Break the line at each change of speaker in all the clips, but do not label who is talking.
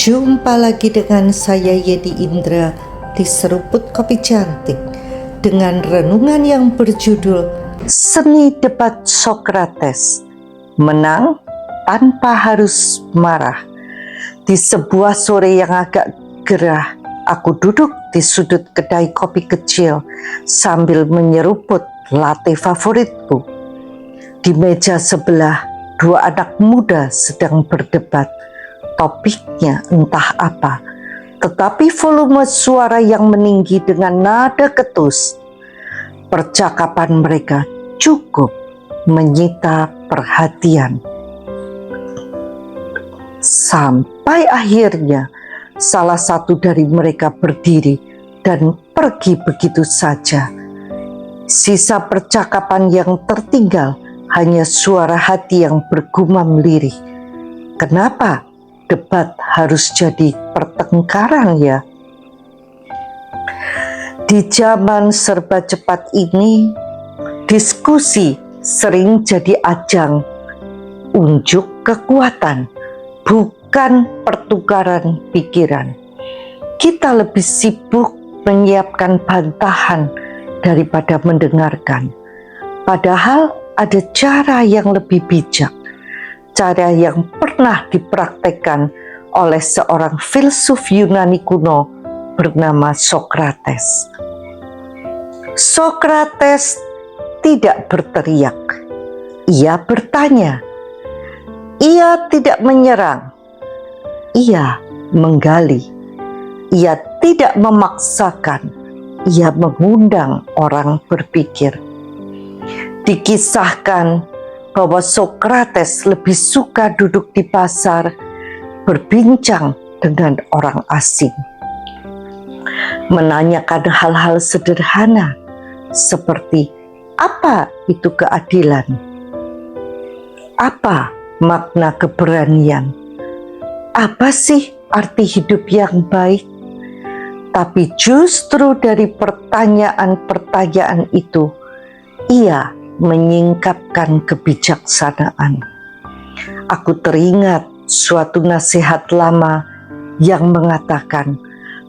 Jumpa lagi dengan saya Yedi Indra di Seruput Kopi Cantik dengan renungan yang berjudul Seni Debat Sokrates, menang tanpa harus marah. Di sebuah sore yang agak gerah, aku duduk di sudut kedai kopi kecil sambil menyeruput latte favoritku. Di meja sebelah, dua anak muda sedang berdebat. Topiknya entah apa, tetapi volume suara yang meninggi dengan nada ketus. Percakapan mereka cukup menyita perhatian. Sampai akhirnya salah satu dari mereka berdiri dan pergi begitu saja. Sisa percakapan yang tertinggal hanya suara hati yang bergumam lirih. Kenapa debat harus jadi pertengkaran ya? Di zaman serba cepat ini, diskusi sering jadi ajang unjuk kekuatan, bukan pertukaran pikiran. Kita lebih sibuk menyiapkan bantahan daripada mendengarkan. Padahal ada cara yang lebih bijak, cara yang pernah dipraktekkan oleh seorang filsuf Yunani kuno bernama Sokrates. Sokrates tidak berteriak, ia bertanya. Ia tidak menyerang, ia menggali. Ia tidak memaksakan, ia mengundang orang berpikir. Dikisahkan bahwa Sokrates lebih suka duduk di pasar, berbincang dengan orang asing, menanyakan hal-hal sederhana seperti apa itu keadilan, apa makna keberanian, apa sih arti hidup yang baik. Tapi justru dari pertanyaan-pertanyaan itu, ia menyingkapkan kebijaksanaan. Aku teringat suatu nasihat lama yang mengatakan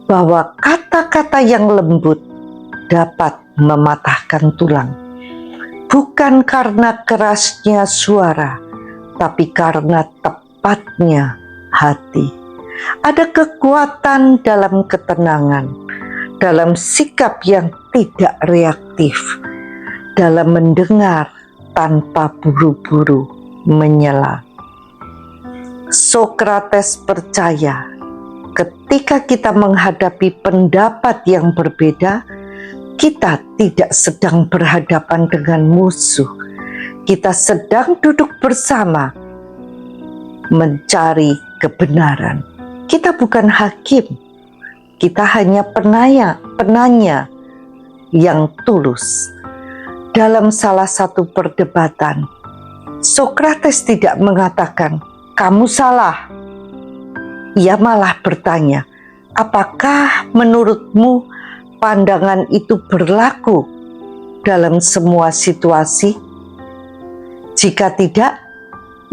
bahwa kata-kata yang lembut dapat mematahkan tulang, bukan karena kerasnya suara, tapi karena tepatnya hati. Ada kekuatan dalam ketenangan, dalam sikap yang tidak reaktif, dalam mendengar tanpa buru-buru menyela. Sokrates percaya ketika kita menghadapi pendapat yang berbeda, kita tidak sedang berhadapan dengan musuh. Kita sedang duduk bersama mencari kebenaran. Kita bukan hakim, kita hanya penanya yang tulus. Dalam salah satu perdebatan, Sokrates tidak mengatakan, "Kamu salah." Ia malah bertanya, "Apakah menurutmu pandangan itu berlaku dalam semua situasi? Jika tidak,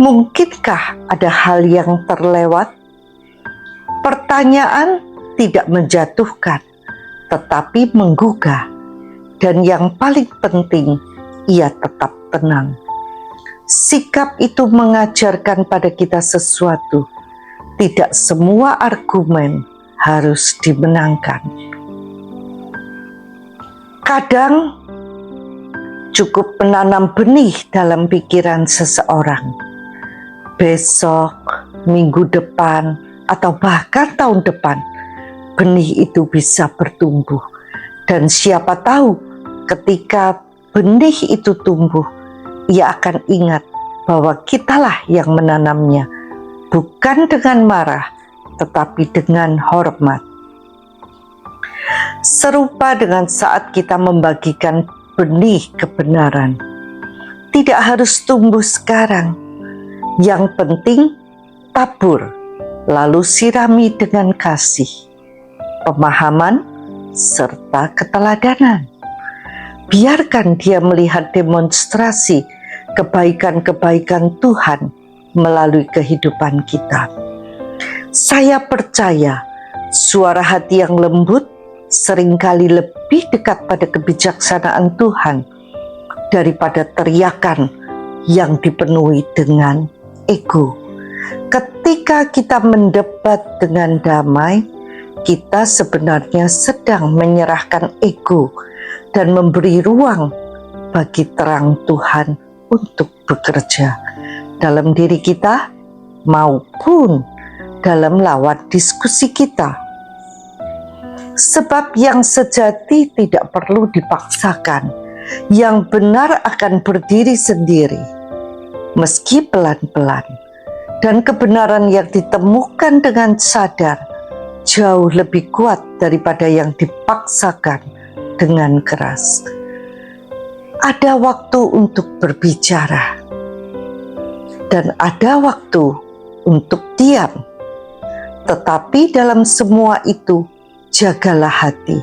mungkinkah ada hal yang terlewat?" Pertanyaan tidak menjatuhkan, tetapi menggugah. Dan yang paling penting, ia tetap tenang. Sikap itu mengajarkan pada kita sesuatu. Tidak semua argumen harus dimenangkan. Kadang cukup menanam benih dalam pikiran seseorang. Besok, minggu depan, atau bahkan tahun depan, benih itu bisa bertumbuh. Dan siapa tahu ketika benih itu tumbuh, ia akan ingat bahwa kitalah yang menanamnya, bukan dengan marah, tetapi dengan hormat. Serupa dengan saat kita membagikan benih kebenaran, tidak harus tumbuh sekarang. Yang penting tabur, lalu sirami dengan kasih, pemahaman, serta keteladanan. Biarkan dia melihat demonstrasi kebaikan-kebaikan Tuhan melalui kehidupan kita. Saya percaya suara hati yang lembut seringkali lebih dekat pada kebijaksanaan Tuhan daripada teriakan yang dipenuhi dengan ego. Ketika kita mendebat dengan damai, kita sebenarnya sedang menyerahkan ego dan memberi ruang bagi terang Tuhan untuk bekerja dalam diri kita maupun dalam lawan diskusi kita. Sebab yang sejati tidak perlu dipaksakan, yang benar akan berdiri sendiri, meski pelan-pelan, dan kebenaran yang ditemukan dengan sadar jauh lebih kuat daripada yang dipaksakan dengan keras. Ada waktu untuk berbicara, dan ada waktu untuk diam. Tetapi dalam semua itu, jagalah hati.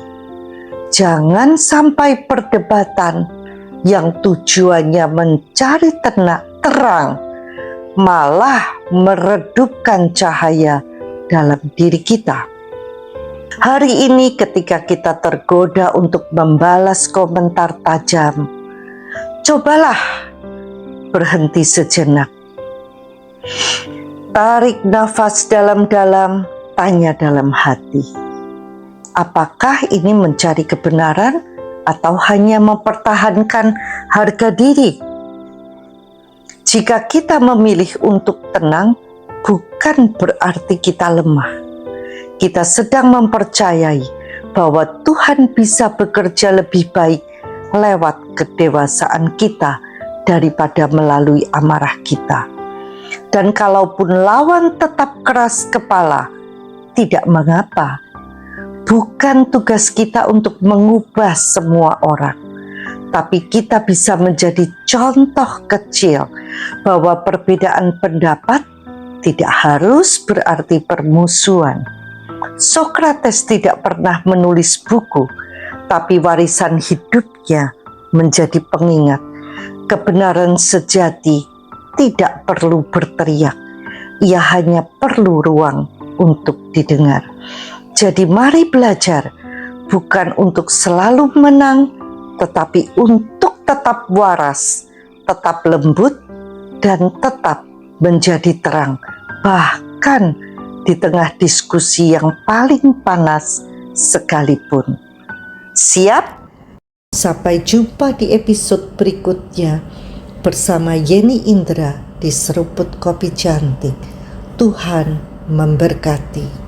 Jangan sampai perdebatan yang tujuannya mencari terang malah meredupkan cahaya dalam diri kita. Hari ini ketika kita tergoda untuk membalas komentar tajam, cobalah berhenti sejenak. Tarik nafas dalam-dalam, tanya dalam hati. Apakah ini mencari kebenaran atau hanya mempertahankan harga diri? Jika kita memilih untuk tenang, bukan berarti kita lemah. Kita sedang mempercayai bahwa Tuhan bisa bekerja lebih baik lewat kedewasaan kita daripada melalui amarah kita. Dan kalaupun lawan tetap keras kepala, tidak mengapa. Bukan tugas kita untuk mengubah semua orang, tapi kita bisa menjadi contoh kecil bahwa perbedaan pendapat tidak harus berarti permusuhan. Sokrates tidak pernah menulis buku, tapi warisan hidupnya menjadi pengingat. Kebenaran sejati tidak perlu berteriak, ia hanya perlu ruang untuk didengar. Jadi mari belajar, bukan untuk selalu menang, tetapi untuk tetap waras, tetap lembut, dan tetap menjadi terang, bahkan di tengah diskusi yang paling panas sekalipun. Siap? Sampai jumpa di episode berikutnya bersama Yeni Indra di Seruput Kopi Cantik. Tuhan memberkati.